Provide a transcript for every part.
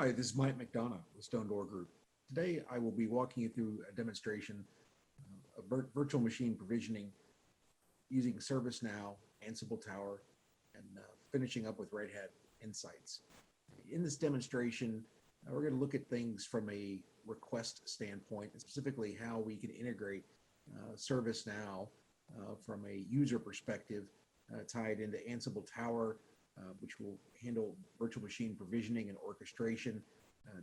Hi, this is Mike McDonough with Stone Door Group. Today, I will be walking you through a demonstration of virtual machine provisioning using ServiceNow, Ansible Tower, and finishing up with Red Hat Insights. In this demonstration, we're going to look at things from a request standpoint, and specifically how we can integrate ServiceNow from a user perspective, tied into Ansible Tower, which will handle virtual machine provisioning and orchestration,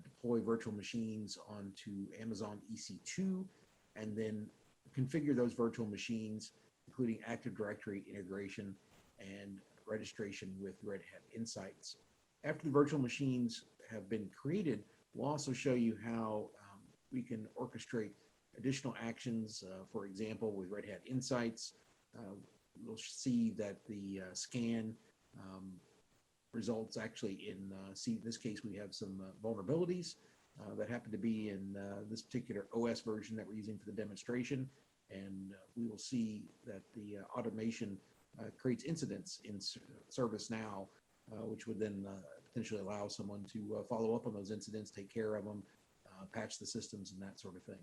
deploy virtual machines onto Amazon EC2, and then configure those virtual machines, including Active Directory integration and registration with Red Hat Insights. After the virtual machines have been created, we'll also show you how we can orchestrate additional actions. For example, with Red Hat Insights, we'll see that the scan results actually in this case we have some vulnerabilities that happen to be in this particular OS version that we're using for the demonstration, and we will see that the automation creates incidents in ServiceNow, which would then potentially allow someone to follow up on those incidents, take care of them, patch the systems, and that sort of thing.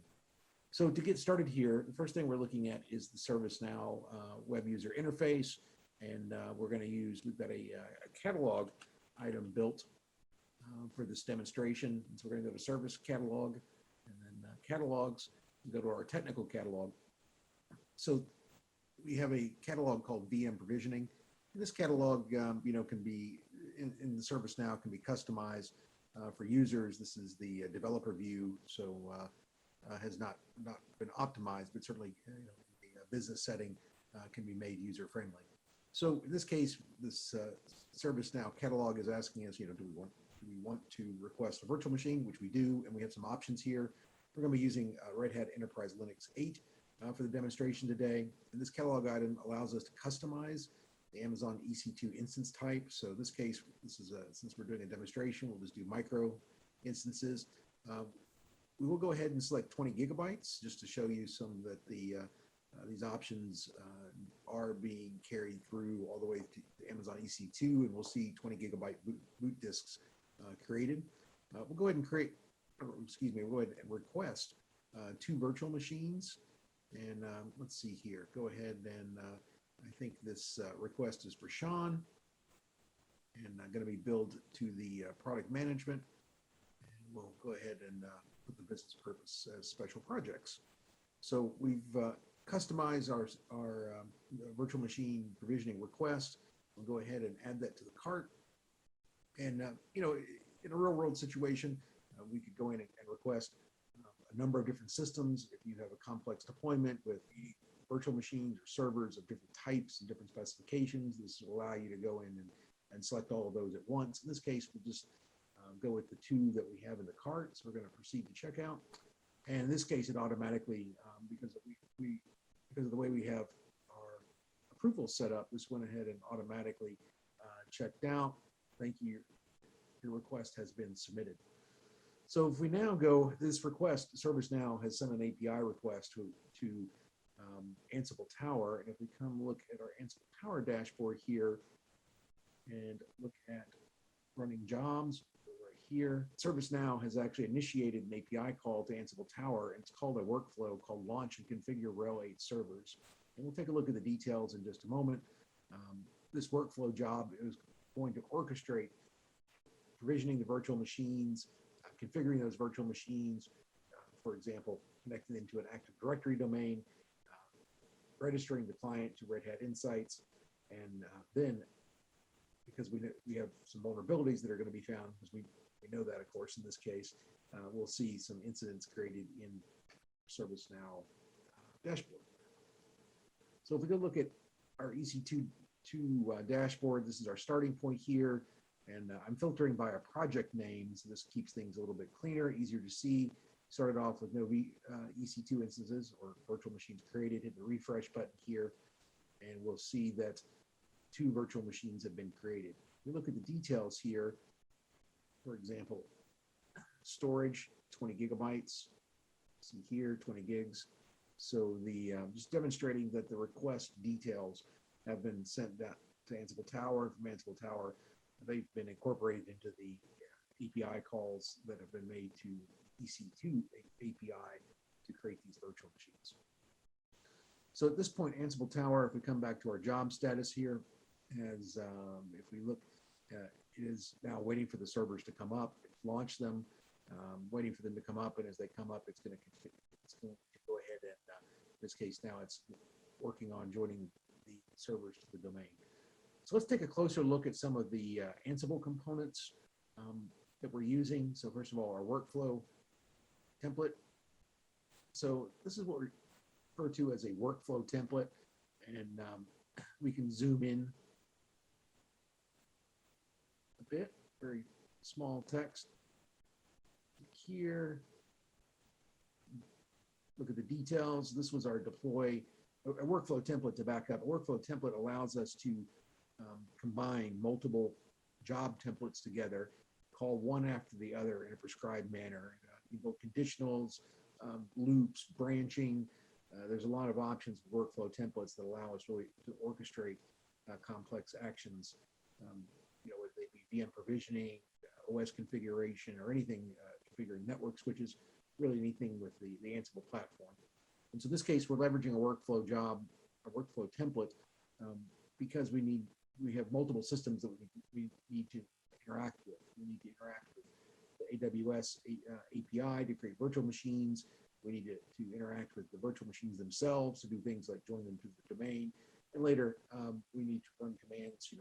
So to get started here, the first thing we're looking at is the ServiceNow web user interface. And we're going to we've got a catalog item built for this demonstration. And so we're going to go to Service Catalog, and then Catalogs, and go to our technical catalog. So we have a catalog called VM Provisioning. And this catalog, can be, in the ServiceNow, can be customized for users. This is the developer view, so has not been optimized, but certainly the business setting can be made user-friendly. So in this case, this ServiceNow catalog is asking us, do we want to request a virtual machine, which we do, and we have some options here. We're going to be using Red Hat Enterprise Linux 8 for the demonstration today. And this catalog item allows us to customize the Amazon EC2 instance type. So in this case, since we're doing a demonstration, we'll just do micro instances. We will go ahead and select 20 gigabytes just to show you some that these options are being carried through all the way to Amazon EC2, and we'll see 20 gigabyte boot disks created. We'll go ahead and we'll go ahead and request 2 virtual machines. And let's see here, go ahead and I think this request is for Sean, and I'm going to be billed to the product management. And we'll go ahead and put the business purpose as special projects. So we've customize our virtual machine provisioning request. We'll go ahead and add that to the cart. And, in a real world situation, we could go in and request a number of different systems. If you have a complex deployment with virtual machines or servers of different types and different specifications, this will allow you to go in and select all of those at once. In this case, we'll just go with the 2 that we have in the cart. So we're going to proceed to checkout. And in this case, it automatically, because of the way we have our approval set up, this went ahead and automatically checked out. Thank you. Your request has been submitted. So if we now go, this request, ServiceNow has sent an API request to Ansible Tower. And if we come look at our Ansible Tower dashboard here and look at running jobs, here, ServiceNow has actually initiated an API call to Ansible Tower, and it's called a workflow called Launch and Configure RHEL 8 Servers. And we'll take a look at the details in just a moment. This workflow job is going to orchestrate provisioning the virtual machines, configuring those virtual machines, for example, connecting them to an Active Directory domain, registering the client to Red Hat Insights, and then, because we have some vulnerabilities that are going to be found, because we know that, of course, in this case, we'll see some incidents created in ServiceNow dashboard. So if we go look at our EC2 dashboard, this is our starting point here, and I'm filtering by our project name, so this keeps things a little bit cleaner, easier to see. Started off with no EC2 instances or virtual machines created. Hit the refresh button here, and we'll see that 2 virtual machines have been created. We look at the details here. For example, storage, 20 gigabytes. See here, 20 gigs. So the just demonstrating that the request details have been sent down to Ansible Tower. From Ansible Tower, they've been incorporated into the API calls that have been made to EC2 API to create these virtual machines. So at this point, Ansible Tower, if we come back to our job status here, as if we look, it is now waiting for the servers to come up. It's launched them, waiting for them to come up, and as they come up, it's going to go ahead and, in this case, now it's working on joining the servers to the domain. So let's take a closer look at some of the Ansible components that we're using. So first of all, our workflow template. So this is what we refer to as a workflow template, and we can zoom in a bit, very small text here. Look at the details. This was our deploy, a workflow template to back up. A workflow template allows us to combine multiple job templates together, call one after the other in a prescribed manner. Both conditionals, loops, branching. There's a lot of options with workflow templates that allow us really to orchestrate complex actions, whether they be VM provisioning, OS configuration, or anything, configuring network switches, really anything with the Ansible platform. And so in this case, we're leveraging a workflow template, because we have multiple systems that we need to interact with. We need to interact with the AWS API to create virtual machines. We need to interact with the virtual machines themselves to do things like join them to the domain. And later, we need to run commands,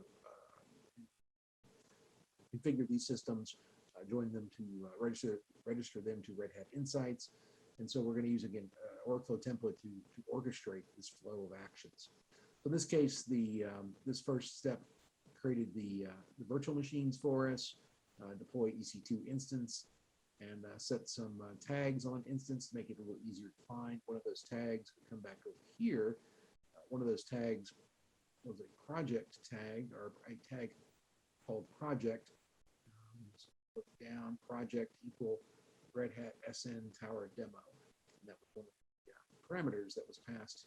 configure these systems, join them to register them to Red Hat Insights. And so we're going to use, again, a workflow template to orchestrate this flow of actions. So in this case, this first step created the virtual machines for us, deploy EC2 instance, and set some tags on instance to make it a little easier to find. One of those tags, we come back over here. One of those tags was a project tag, or a tag called project. So look down, project equal Red Hat SN Tower demo. And that was one of the parameters that was passed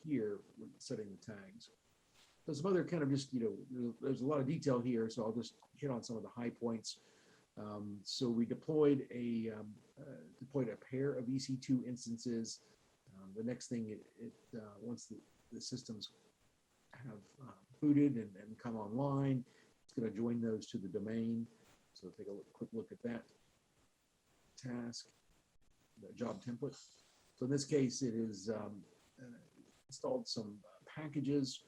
here when setting the tags. So some other kind of just, there's a lot of detail here, so I'll just hit on some of the high points. So we deployed a pair of EC2 instances. The next thing, once the systems have booted and come online, it's going to join those to the domain. So take a quick look at that task, the job template. So in this case, it is installed some packages,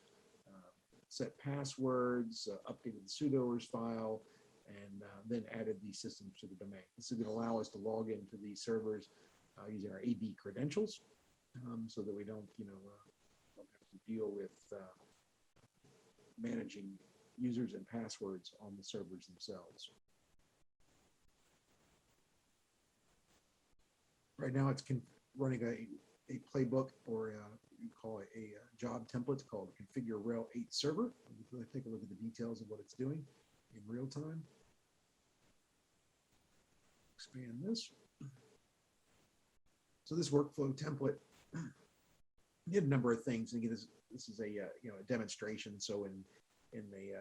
set passwords, updated the sudoers file, and then added these systems to the domain. This is going to allow us to log into these servers using our AD credentials, so that we don't, don't have to deal with managing users and passwords on the servers themselves. Right now, it's running a playbook, or you call it a job template called Configure Rel 8 Server. Let's take a look at the details of what it's doing in real time. Expand this. So this workflow template did a number of things. And again, this is a a demonstration. So in the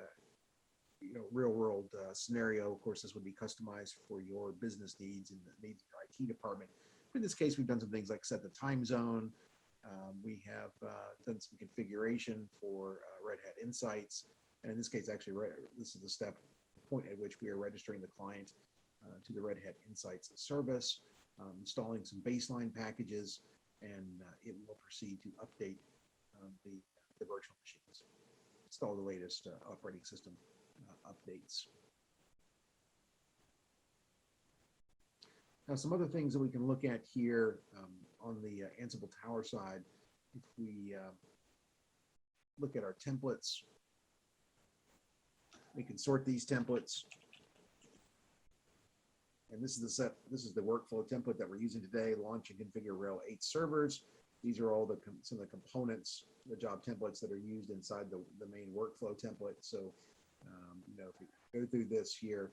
real world scenario, of course, this would be customized for your business needs and the needs of your IT department. But in this case, we've done some things like set the time zone. We have done some configuration for Red Hat Insights. And in this case, actually, this is the point at which we are registering the client to the Red Hat Insights service, installing some baseline packages, and it will proceed to update the virtual machines, install the latest operating system updates. Now, some other things that we can look at here on the Ansible Tower side, if we look at our templates, we can sort these templates. And this is the workflow template that we're using today, launch and configure Rel 8 servers. These are all some of the components, the job templates that are used inside the main workflow template. So, if we go through this here,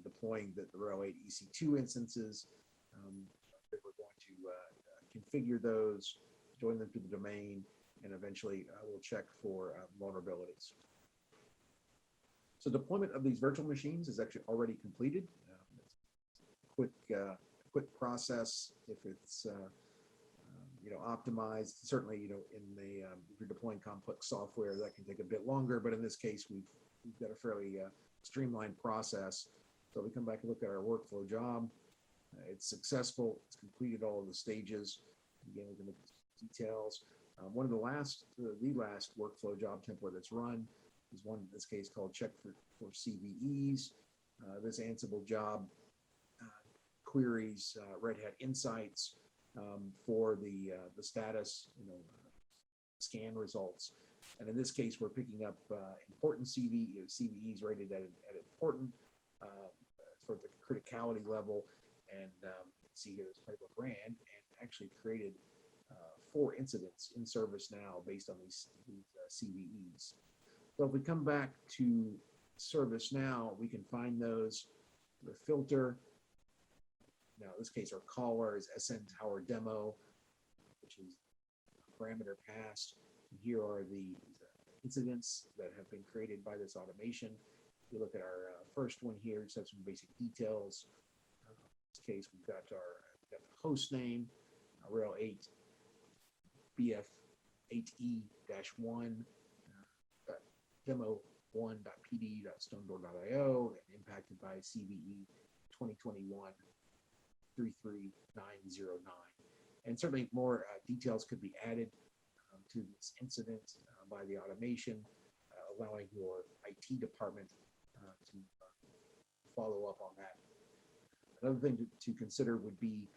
deploying the Rel 8 EC2 instances, we're going to configure those, join them to the domain, and eventually we'll check for vulnerabilities. So deployment of these virtual machines is actually already completed. It's a quick process if it's optimized. Certainly, in the if you're deploying complex software, that can take a bit longer. But in this case, we've got a fairly streamlined process. So we come back and look at our workflow job. It's successful. It's completed all of the stages. Again, we can look at the details. One of the last workflow job template that's run is one in this case called check for CVEs. This Ansible job queries Red Hat Insights for the status, scan results. And in this case, we're picking up important CVEs rated at important for the criticality level. And see here, this particular brand, and actually created 4 incidents in ServiceNow based on these CVEs. So if we come back to ServiceNow, we can find those. The filter. Now, in this case, our caller is SN Tower Demo, which is parameter passed. And here are the incidents that have been created by this automation. If you look at our first one here, just have some basic details. In this case, we've got the host name, rel 8 bf8e-1 demo1.pd.stonedoor.io and impacted by CVE 2021-33909. And certainly more details could be added to this incident by the automation, allowing your IT department to follow up on that. Another thing to consider would be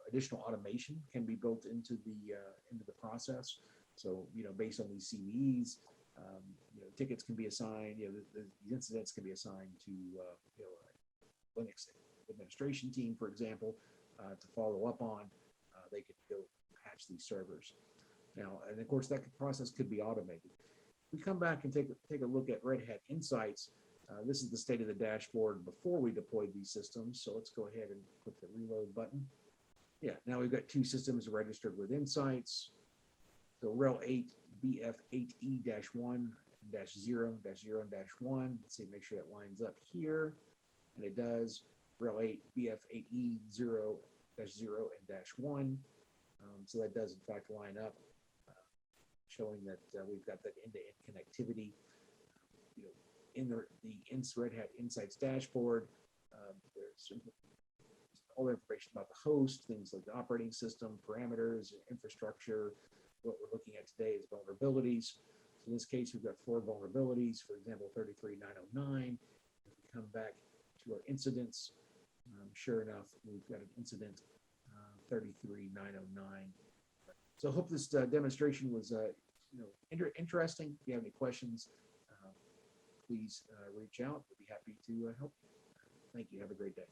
additional automation can be built into the process. So, based on these CVEs, tickets can be assigned. The incidents can be assigned to Linux administration team, for example, to follow up on. They could go patch these servers. Now, and of course, that process could be automated. We come back and take a look at Red Hat Insights. This is the state of the dashboard before we deployed these systems. So let's go ahead and click the reload button. Yeah, now we've got 2 systems registered with Insights. So rel 8 bf8e-1-0-0-1. Let's see, make sure that lines up here. And it does. Rel 8 bf8e-0-0-1. So that does in fact line up, showing that we've got that end-to-end connectivity. In the Red Hat Insights dashboard, there's all the information about the host, things like the operating system, parameters, infrastructure. What we're looking at today is vulnerabilities. So in this case, we've got 4 vulnerabilities, for example, 33909. If we come back to our incidents, sure enough, we've got an incident 33909. So I hope this demonstration was interesting. If you have any questions, please reach out. We'll be happy to help you. Thank you. Have a great day.